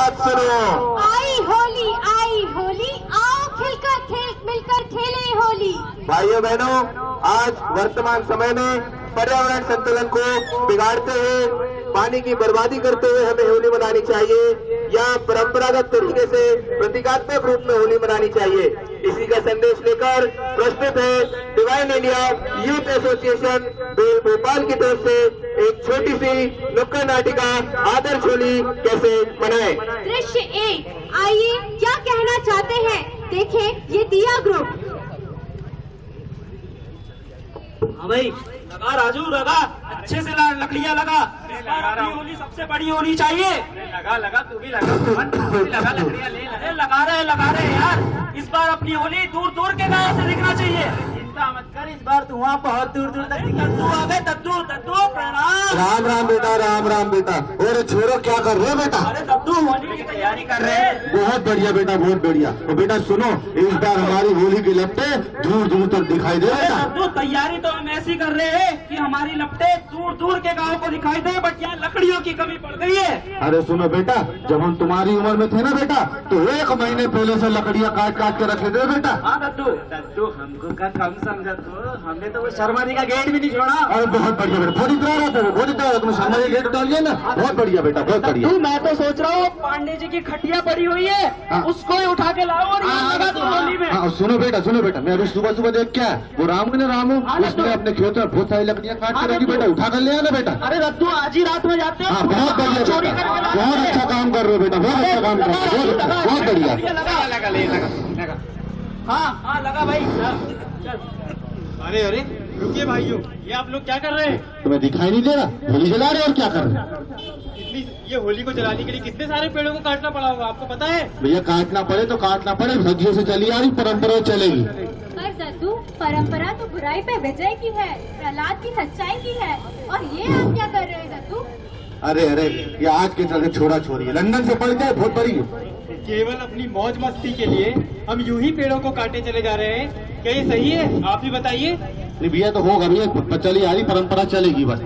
बात सुनो। आई होली, आओ मिलकर खेले होली। भाइयों बहनों, आज वर्तमान समय में पर्यावरण संतुलन को बिगाड़ते हुए, पानी की बर्बादी करते हुए हमें होली मनानी चाहिए या परंपरागत तरीके से प्रतीकात्मक रूप में होली मनानी चाहिए। इसी का संदेश लेकर प्रस्तुत है divine India youth association Bhopal की तरफ से एक छोटी सी नुक्कड़ नाटिका आदर्श होली कैसे मनाएं। दृश्य 1, आइए क्या कहना चाहते हैं, देखें ये दिया ग्रुप। हाँ भाई, लगा राजू, लगा अच्छे से लकड़ियाँ लगा। अपनी होली सबसे बड़ी होनी चाहिए। लगा तू भी लगा लकड़ियाँ ले। अरे लगा रहे यार, इस बार अपनी होली दूर दूर के गाँव से दिखना चाहिए। चिंता मत कर, इस बार तू वहाँ बहुत दूर दूर तक दद्दू आ गए। दद्दू प्रणाम। राम राम बेटा, राम राम बेटा। और छोरो क्या कर रहे हो बेटा? अरे दद्दू होली की तैयारी कर रहे हैं। बहुत बढ़िया बेटा, बहुत बढ़िया। तो बेटा सुनो, इस बार हमारी होली की लपटे दूर दूर तक दिखाई दे बेटा। दद्दू तैयारी तो हम ऐसी कर रहे हैं कि हमारी लपटे दूर दूर के गाँव को दिखाई दे, बट यहाँ लकड़ियों की कमी पड़ गई है। अरे सुनो बेटा, जब हम तुम्हारी उम्र में थे ना बेटा, तो 1 महीने पहले से लकड़ियाँ काट काट के रखे थे बेटा। हाँ दद्दू हमको का कम समझा तो, हमने तो वो शर्मा जी का गेट भी नहीं छोड़ा। अरे बहुत बढ़िया बेटा, बहुत इतना तुम सामने गेट डालिए ना। बहुत बढ़िया बेटा, बहुत बढ़िया। मैं तो सोच रहा हूँ पांडे जी की खटिया पड़ी हुई है, हाँ। उसको ही उठा के लाओ और यहाँ लगा दो होली में। हाँ, सुनो बेटा, मैं अभी सुबह देख क्या वो रामू ने उसने अपने खेतों में बहुत सारी लकड़ियाँ काट के रखी बेटा, उठा कर ले आना बेटा। अरे दद्दू आज ही रात में जाते हो। हाँ बहुत बढ़िया चोरी बेटा, करके बहुत अच्छा काम कर रहे हो बेटा, बहुत अच्छा काम कर रहे हो, बहुत बढ़िया। लगा। हाँ लगा भाई, चल। अरे रुकिए भाइयों, ये आप लोग क्या कर रहे हैं? तुम्हें दिखाई नहीं दे रहा? होली जला रहे और क्या कर रहे हैं? ये होली को जलाने के लिए कितने सारे पेड़ों को काटना पड़ा होगा, आपको पता है? भैया काटना पड़े तो काटना पड़े, सदियों से चली आ रही परंपरा चलेगी। पर दद्दू, परंपरा तो बुराई पे विजय की है, प्रहलाद की सच्चाई की है, और ये आप क्या कर रहे हैं दद्दू? अरे ये आज के चलते छोड़ा छोरी है, लंदन से पढ़ के बहुत बड़ी है। केवल अपनी मौज मस्ती के लिए हम यूं ही पेड़ों को काटे चले जा रहे हैं, क्या ये सही है? आप ही बताइए। नहीं भैया तो होगा भैया, चली आ रही परंपरा चलेगी बस।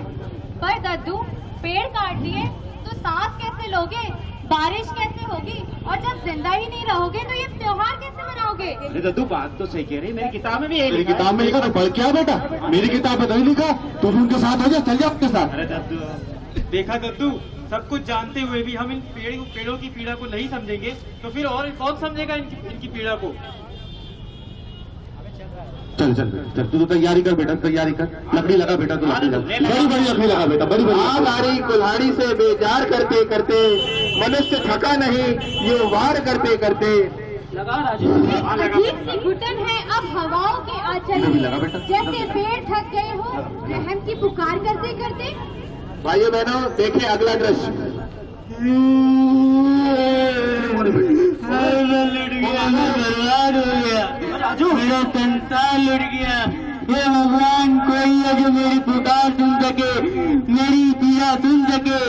पर दद्दू, पेड़ काट दिए तो सांस कैसे लोगे, बारिश कैसे होगी, और जब जिंदा ही नहीं रहोगे तो ये त्योहार कैसे मनाओगे? अरे दद्दू बात तो सही कह रही, मेरी किताब में भी मेरी किताब में लिखा तो पढ़ क्या बेटा? मेरी किताब में नहीं लिखा, तुम उनके साथ हो जा, चल जाओ अपने साथ। अरे दद्दू, देखा दद्दू, सब कुछ जानते हुए भी हम इन पेड़ों की पीड़ा को नहीं समझेंगे तो फिर और कौन समझेगा इनकी पीड़ा को? चल तू तैयारी कर बेटा, तैयारी कर, लकड़ी लगा बेटा, तू लकड़ी लगा, बड़ी लकड़ी लगा बेटा, बड़ी आरी कुल्हाड़ी से बेजार करते करते मनुष्य थका नहीं, ये वार करते करते। लगा राजू। अजीब सी घुटन है अब हवाओं के आंचल में, जैसे पेड़ थक गए हो रहम की पुकार करते करते। भाइयों बहनों, देखें अगला दृश्य। बर्बाद हो गया राजू, मेरा संसार लुट गया। हे भगवान, कोई है जो मेरी पुकार सुन सके, मेरी पीड़ा सुन सके।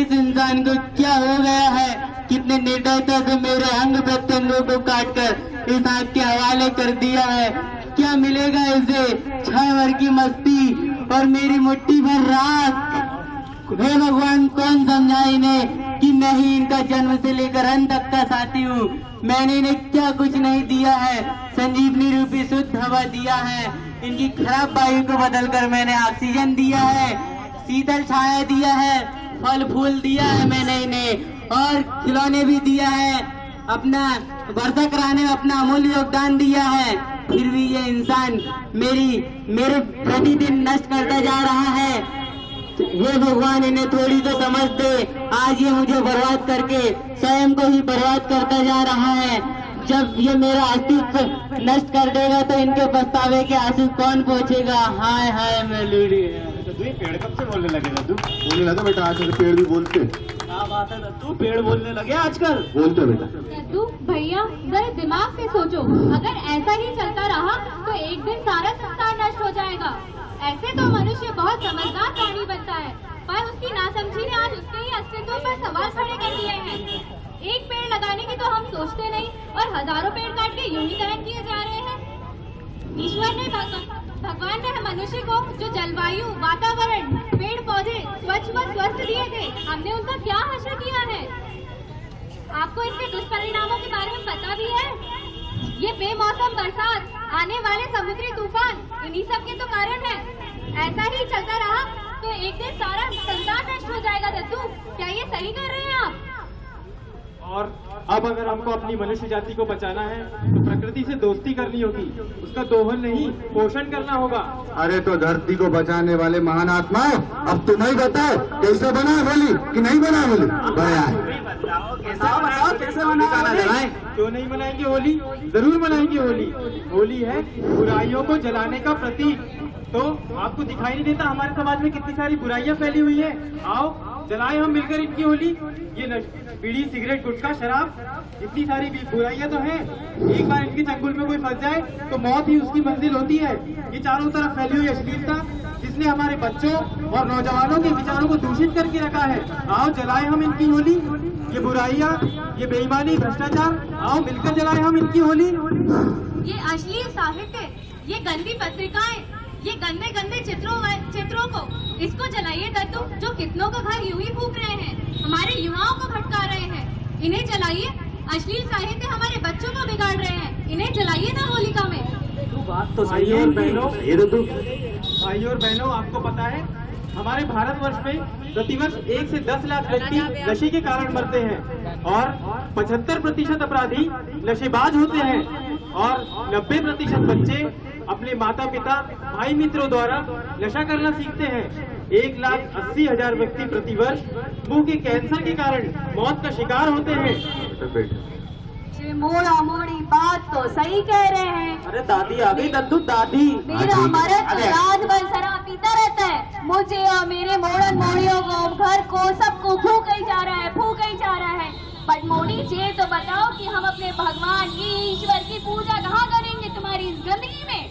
इस इंसान को क्या हो गया है? कितने निर्दयता से मेरे अंग प्रत्यंगों को काटकर इस आग के हवाले कर दिया है। क्या मिलेगा इसे? 6 भर की मस्ती और मेरी मुट्ठी भर राख। हे भगवान, कौन समझाए इन्हें कि मैं ही इनका जन्म से लेकर अंत तक का साथी हूँ। मैंने इन्हें क्या कुछ नहीं दिया है, संजीवनी रूपी शुद्ध हवा दिया है, इनकी खराब वायु को बदलकर मैंने ऑक्सीजन दिया है, शीतल छाया दिया है, फल फूल दिया है मैंने इन्हें, और खिलौने भी दिया है, अपना वर्षा कराने में अपना अमूल्य योगदान दिया है। फिर भी ये इंसान मेरे प्रतिदिन नष्ट करता जा रहा है। हे भगवान, इन्हें थोड़ी तो समझ दे। आज ये मुझे बर्बाद करके स्वयं को ही बर्बाद करता जा रहा है। जब ये मेरा अस्तित्व नष्ट कर देगा तो इनके पछतावे के आंसू कौन पहुँचेगा? हाय हाय, मैं लूट गया। ये पेड़ कब से बोलने लगे दद्दू? बोलने लगा बेटा, आजकल पेड़ भी बोलते। क्या बात है दद्दू, पेड़ बोलने लगे आजकल? बोलते बेटा। दद्दू भैया, जरा दिमाग से सोचो, अगर ऐसा ही चलता रहा तो एक दिन सारा संसार नष्ट हो जाएगा। ऐसे तो मनुष्य बहुत समझदार प्राणी बनता है, पर उसकी नासमझी ने आज उसके ही अस्तित्व पर सवाल खड़े कर दिए हैं। एक पेड़ लगाने की तो हम सोचते नहीं, और हजारों पेड़ काट के यूं ही दहन किए जा रहे हैं। ईश्वर ने भगवान ने मनुष्य को जो जलवायु, वातावरण, पेड़ पौधे स्वच्छ व स्वस्थ दिए थे, हमने उनका क्या हश्र किया है? आपको इसके दुष्परिणामों के बारे में पता भी है? ये बेमौसम बरसात, आने वाले समुद्री तूफान, इन्हीं सब के तो कारण है। ऐसा ही चलता रहा तो एक दिन सारा संसार नष्ट हो जाएगा दद्दू। क्या ये सही कर रहे हैं आप? और अब अगर हमको अपनी मनुष्य जाति को बचाना है तो प्रकृति से दोस्ती करनी होगी, उसका दोहन नहीं पोषण करना होगा। अरे तो धरती को बचाने वाले महान आत्माओं, अब तुम्हें बताओ कैसे बना होली कि नहीं बना होली? बताओ कैसे बनाए? क्यों नहीं मनाएंगे होली? जरूर मनाएंगे होली। होली है बुराइयों को जलाने का प्रतीक। तो आपको दिखाई नहीं देता हमारे समाज में कितनी सारी बुराइयां फैली हुई है? आओ जलाएं हम मिलकर इनकी होली। ये बीड़ी, सिगरेट, गुटखा, शराब, इतनी सारी बुराइयां तो हैं। एक बार इनके चंगुल में कोई फंस जाए तो मौत ही उसकी मंजिल होती है। ये चारों तरफ फैली हुई अश्लीलता जिसने हमारे बच्चों और नौजवानों के विचारों को दूषित करके रखा है। आओ जलाएं हम इनकी होली। ये बुराइयां, ये बेईमानी, भ्रष्टाचार, आओ मिलकर जलाएं हम इनकी होली। ये अश्लील साहित्य, ये गंदी पत्रिकाएं, ये गंदे गंदे चित्रों को इसको जलाइए दद्दू, जो कितनों का घर यूं ही फूक रहे हैं, हमारे युवाओं को भटका रहे हैं। इन्हें जलाइए। अश्लील साहित्य हमारे बच्चों को बिगाड़ रहे हैं, इन्हें जलाइए ना होलिका में। बात तो भाइयों और बहनों, आपको पता है हमारे भारतवर्ष में प्रतिवर्ष 1 से 10 लाख व्यक्ति नशे के कारण मरते हैं और 75% अपराधी नशेबाज होते हैं और 90% बच्चे अपने माता पिता, भाई मित्रों द्वारा नशा करना सीखते हैं। 1,80,000 व्यक्ति प्रतिवर्ष मुंह के कैंसर के कारण मौत का शिकार होते हैं। मोड़ा मोड़ी बात तो सही कह रहे हैं। अरे दादी आ गई दद्दू, दादी। मेरा मर्द रात भर शराब पीता रहता है, मुझे और मेरे मोड़न मोड़ियों को, घर को, सबको फूका ही जा रहा है। बट मोड़ी ये तो बताओ कि हम अपने भगवान ईश्वर की पूजा कहाँ करेंगे तुम्हारी इस गंदगी में?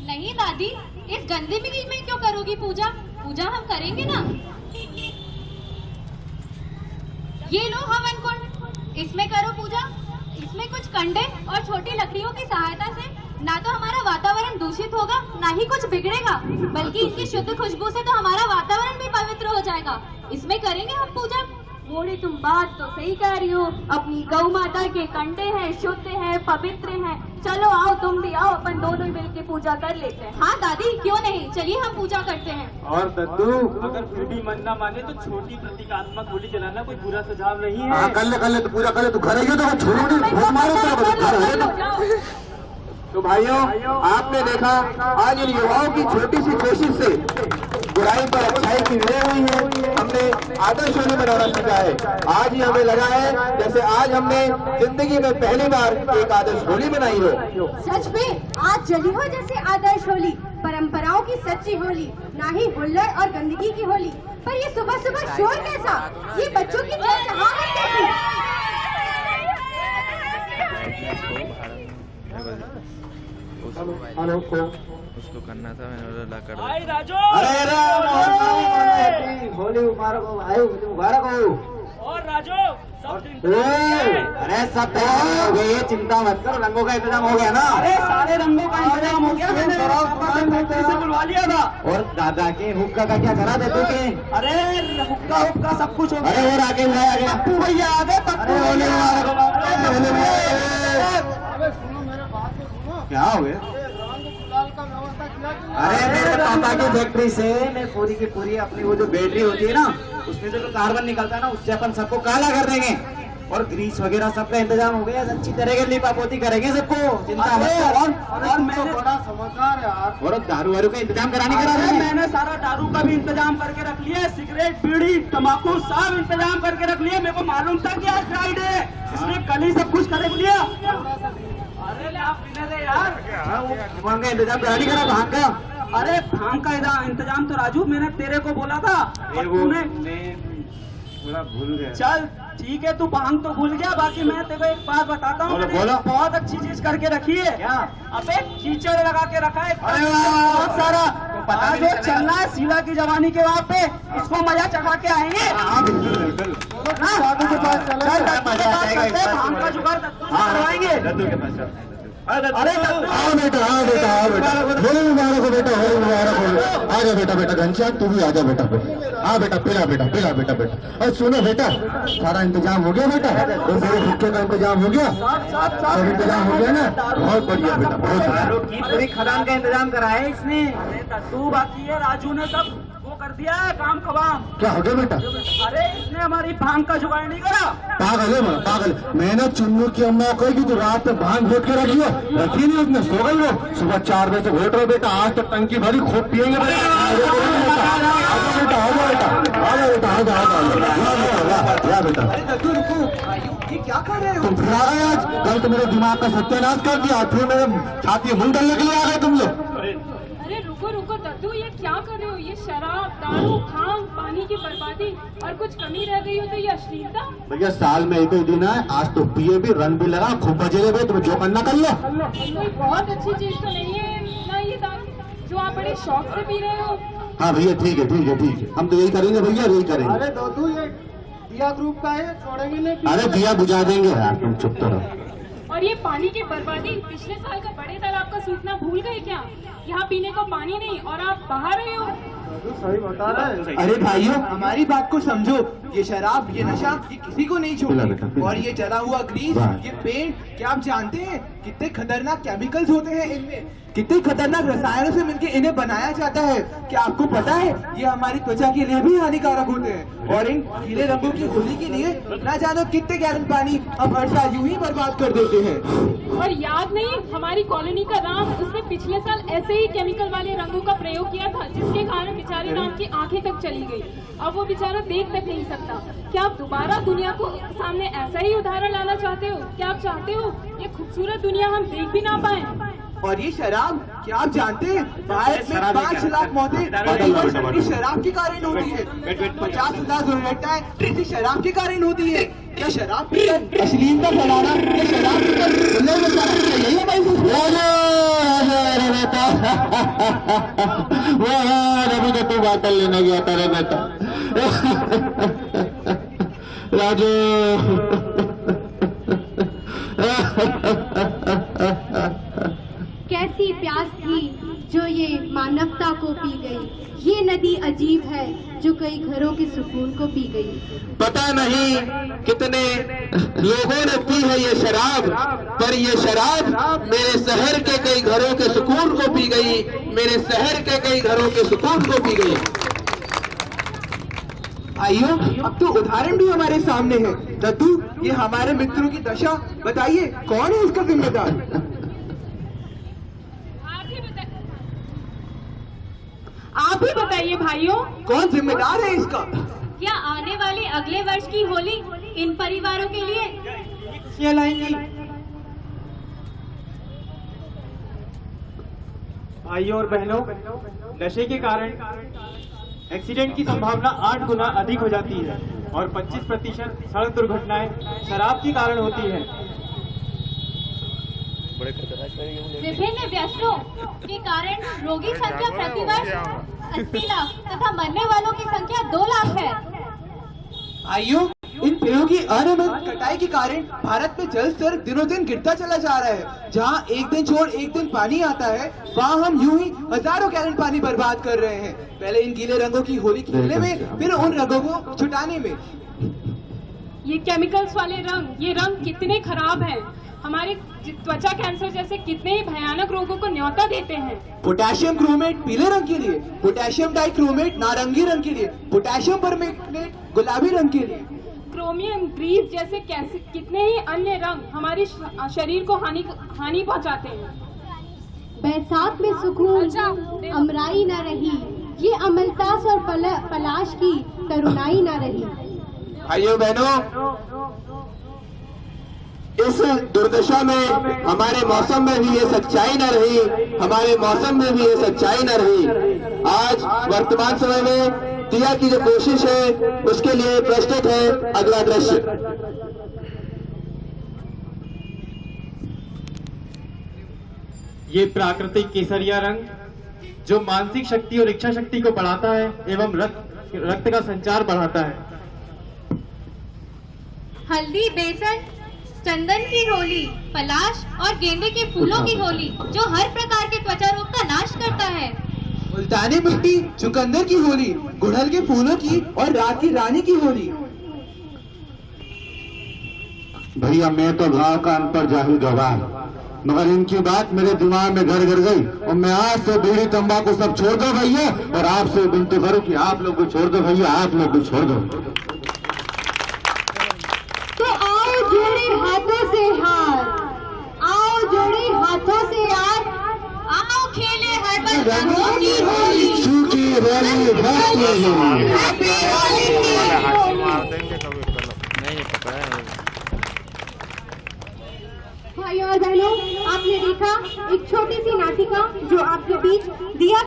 नहीं दादी, इस गंदगी में क्यों करोगी पूजा? पूजा हम करेंगे ना। ये लो हवन कुंड, इसमें करो पूजा। इसमें कुछ कंडे और छोटी लकड़ियों की सहायता से ना तो हमारा वातावरण दूषित होगा, ना ही कुछ बिगड़ेगा, बल्कि इनकी शुद्ध खुशबू से तो हमारा वातावरण भी पवित्र हो जाएगा। इसमें करेंगे हम पूजा। मोड़ी तुम बात तो सही कह रही हो, अपनी गौ माता के कंडे हैं, शुद्ध हैं, पवित्र हैं। चलो आओ, तुम भी आओ, अपन दोनों मिल के पूजा कर लेते हैं। हाँ दादी, क्यों नहीं, चलिए हम पूजा करते हैं। और दद्दू, अगर फिर भी मन न माने तो छोटी प्रतीकात्मक होली जलाना कोई बुरा सुझाव नहीं है। कर ले तो पूजा कर ले, तू घर आई हो तो छोड़ो नहीं, भूख मारो तो। तो भाइयों, आपने देखा आज इन युवाओं की छोटी सी कोशिश से बुराई पर अच्छाई की विजय हुई है। हमने आदर्श होली मनाना सीखा है। आज ही हमें लगा है जैसे आज हमने जिंदगी में पहली बार एक आदर्श होली मनाई हो। सच में आज जली हो जैसे आदर्श होली, परंपराओं की सच्ची होली, ना ही हुल्लड़ और गंदगी की होली। पर ये सुबह सुबह शोर कैसा? ये बच्चों की चहचहाहट कैसी? उसको करना था, मैंने बोला ला कर दो। अरे होली मुबारक हो भाई, होली मुबारक हो। और राजू अरे सब तैयार हो गई, चिंता मत करो, रंगों का इंतजाम हो गया ना। अरे सारे रंगों का इंतजाम हो गया, मैंने फैक्ट्री से बुलवा लिया था। और दादा के हुक्का का क्या करा देते थे? अरे हुक्का सब कुछ हो गया। अरे वो राकेश भाई आ गया, पप्पू भैया आ गए। अरे होली मुबारक हो, होली मुबारक। क्या हो गया? अरे मेरे पापा की फैक्ट्री से मैं पूरी की पूरी अपनी वो जो बैटरी होती है ना, उसमें जो कार्बन निकलता है ना, उससे अपन सबको काला कर देंगे। और ग्रीस वगैरह सबका इंतजाम हो गया, अच्छी तरह के लिपापोती करेंगे सबको, चिंता मत करो। और मैंने बड़ा समझदार यार। और दारू वारू का इंतजाम कराने करा अरे मैंने सारा दारू का भी इंतजाम करके रख लिया, सिगरेट, बीड़ी, तंबाकू सब इंतजाम करके रख लिया। मेरे को मालूम था कि आज फ्राइडे है, इसलिए कल ही सब कुछ कर लिया। अरे आप पीने दे यार। का इंतजाम करा नहीं करा, भांग का? अरे भांग का इंतजाम तो राजू मैंने तेरे को बोला था, और तूने थोड़ा भूल गया। चल ठीक है, तू भांग तो भूल गया। बाकी मैं तेरे को एक बात बताता हूँ, बोलो। बहुत अच्छी चीज करके रखी है। क्या? अबे कीचड़ लगा के रखा है अरे वाह, बहुत सारा। पता आज नहीं जो चलना है शीला की जवानी के वहाँ पे, इसको मजा चखा के आएंगे। हाँ बिल्कुल बिल्कुल। दादू के पास चलो, चल, मजा आ जाएगा इस बार। भांग का जुगाड़ हाँ, करवाएंगे। दद्दू के पास चल। अरे हाँ बेटा, हाँ बेटा, हाँ बेटा, होली मुबारक हो बेटा, होली मुबारक हो। आजा बेटा, बेटा घनश्याम तू भी आजा बेटा, हाँ बेटा, पिला बेटा, पिला बेटा, बेटा। और सुनो बेटा, सारा इंतजाम हो गया बेटा, तो मेरे भुक्के का इंतजाम हो गया, सब इंतजाम हो गया ना, बहुत बढ़िया बेटा, बहुत बढ़िया। पूरी खदान का इंतजाम करा है इसने। तू बाकी है, राजू ने सब वो कर दिया है काम खवाम। क्या हो गया बेटा? अरे इसने हमारी भांग का जुगाड़ नहीं करा। पागल है पागल। मैंने चुन्नू की अम्मा को कि तू रात में भांग घोट के रखी हो, रखी नहीं उसने, सो गई वो। सुबह 4 बजे से घोट रहे बेटा, आज तो टंकी भरी खूब पियेंगे बेटा। आजा बेटा, आजा बेटा, आजा बेटा, आजा आजा बेटा। क्या कर रहे हो तुम फिर आ गए आज, कल तो मेरे दिमाग का सत्यानाश कर दिया, फिर मेरे छाती मुंह डलने के लिए आ गए तुम लोग। अरे रुको रुको दद्दू, ये क्या कर रहे हो? ये शराब, दारू, भांग, पानी की बर्बादी और कुछ कमी रह गई हो तो ये अश्लीलता। भैया साल में एक ही दिन है, आज तो पिए भी, रंग भी लगा, खूब बजे भाई, तुम्हें जो करना कर लो। कोई बहुत अच्छी चीज तो नहीं है ना ये दारू जो आप बड़े शौक से पी रहे हो। हाँ भैया ठीक है, ठीक है, ठीक है, हम तो यही करेंगे भैया, यही करेंगे। अरे दद्दू, ये दिया ग्रुप का है, छोड़ेंगे नहीं। अरे दिया बुझा देंगे यार, तुम चुप तो रहो। और ये पानी की बर्बादी, पिछले साल का बड़े तालाब का सूखना भूल गए क्या? यहाँ पीने को पानी नहीं और आप बहा रहे हो। सही बता रहा है। अरे भाइयों, हमारी बात को समझो। ये शराब, ये नशा, ये किसी को नहीं पिला बेटा, छोड़ती। पिला। और ये जला हुआ ग्रीस, ये पेंट, क्या आप जानते हैं कितने खतरनाक केमिकल्स होते हैं इनमें? कितने खतरनाक रसायनों से मिलकर इन्हें बनाया जाता है। क्या आपको पता है ये हमारी त्वचा के लिए भी हानिकारक होते हैं? और इन गीले रंगों की होली के लिए ना जानो कितने गैलन पानी हम हर साल यूं ही बर्बाद कर देते हैं। और याद नहीं, हमारी कॉलोनी का राम, उसने पिछले साल ऐसे ही केमिकल वाले रंगों का प्रयोग किया था, जिसके कारण बेचारे राम की आंखें तक चली गई। अब वो बेचारा देख तक नहीं सकता। क्या आप दोबारा दुनिया को सामने ऐसा ही उदाहरण लाना चाहते हो? क्या आप चाहते हो ये खूबसूरत दुनिया हम देख भी ना पाए? और ये शराब, क्या आप जानते हैं भारत में 5 लाख मौतें प्रतिवर्ष इस शराब के कारण होती है। 50,000 दुर्घटनाएं इसी शराब के कारण होती है। क्या शराब पीकर अश्लीलता फैलाना, क्या शराब पीकर दुनिया में जाना, क्या यही हमारी अभी तो तू बाटल लेने गया था रे बेटा। राजू कैसी प्यास थी जो ये मानवता को पी गई। ये नदी अजीब है जो कई घरों के सुकून को पी गई। पता नहीं कितने लोगों ने पी है ये शराब, पर ये शराब मेरे शहर के कई घरों के सुकून को पी गई, मेरे शहर के कई घरों के सुकून को पी गई। आइयो, अब तो उदाहरण भी हमारे सामने है। दद्दू, ये हमारे मित्रों की दशा, बताइए कौन है इसका जिम्मेदार? आप ही बताइए भाइयों, कौन जिम्मेदार है इसका? क्या आने वाली अगले वर्ष की होली इन परिवारों के लिए ये लाएंगी। भाइयों और बहनों, नशे के कारण एक्सीडेंट की संभावना 8 गुना अधिक हो जाती है और 25% सड़क दुर्घटनाएं शराब के कारण होती है। विभिन्न व्यसनों के कारण रोगी संख्या प्रतिवर्ष 80 लाख तथा मरने वालों की संख्या 2 लाख है। आइयो, इन पेड़ों की अनियमित कटाई के कारण भारत में जल स्तर दिनों दिन गिरता चला जा रहा है। जहां एक दिन छोड़ एक दिन पानी आता है, वहां हम यूं ही हजारों गैलन पानी बर्बाद कर रहे हैं। पहले इन गीले रंगों की होली खेलने में, फिर उन रंगों को छुटाने में। ये केमिकल्स वाले रंग, ये रंग कितने खराब हैं। हमारे त्वचा कैंसर जैसे कितने ही भयानक रोगों को न्योता देते हैं। पोटेशियम क्रोमेट पीले रंग के लिए, पोटेशियम डाइक्रोमेट नारंगी रंग के लिए, पोटेशियम परमैंगनेट गुलाबी रंग के लिए, क्रोमियम, ग्रीस जैसे कितने ही अन्य रंग हमारे शरीर को हानि पहुंचाते हैं। बैसाख में सुकून अमराई न रही, ये अमलतास और पलाश की तरुणाई न रही। भाइयों बहनों, इस दुर्दशा में हमारे मौसम में भी ये सच्चाई न रही, हमारे मौसम में भी ये सच्चाई न रही। आज वर्तमान समय में दिया की जो कोशिश है, उसके लिए प्रस्तुत है अगला दृश्य। ये प्राकृतिक केसरिया रंग जो मानसिक शक्ति और इच्छा शक्ति को बढ़ाता है एवं रक्त का संचार बढ़ाता है। हल्दी, बेसन चंदन की होली, पलाश और गेंदे के फूलों की होली जो हर प्रकार के त्वचा रोग का नाश करता है। मुल्तानी मिट्टी, चुकंदर की होली, गुड़हल के फूलों की और रात की रानी की होली। भैया मैं तो गांव का अनपढ़ जाहिल गवाह, मगर इनकी बात मेरे दिमाग में घर गई और मैं आज से बीड़ी तंबाकू सब छोड़ दो भैया, और आपसे विनती करूं कि आप लोग भी छोड़ दो भैया, आप लोग भी छोड़ दो। तो आओ जोड़े हाथों से हाथ, आओ जोड़े हाथों से हाथ, आओ खेले हर रंगों की होली। सूखी रैली मार देंगे कभी नहीं पकड़ा है। भाइयों और बहनों, आपने देखा एक छोटी सी नाटिका जो आपके बीच दिया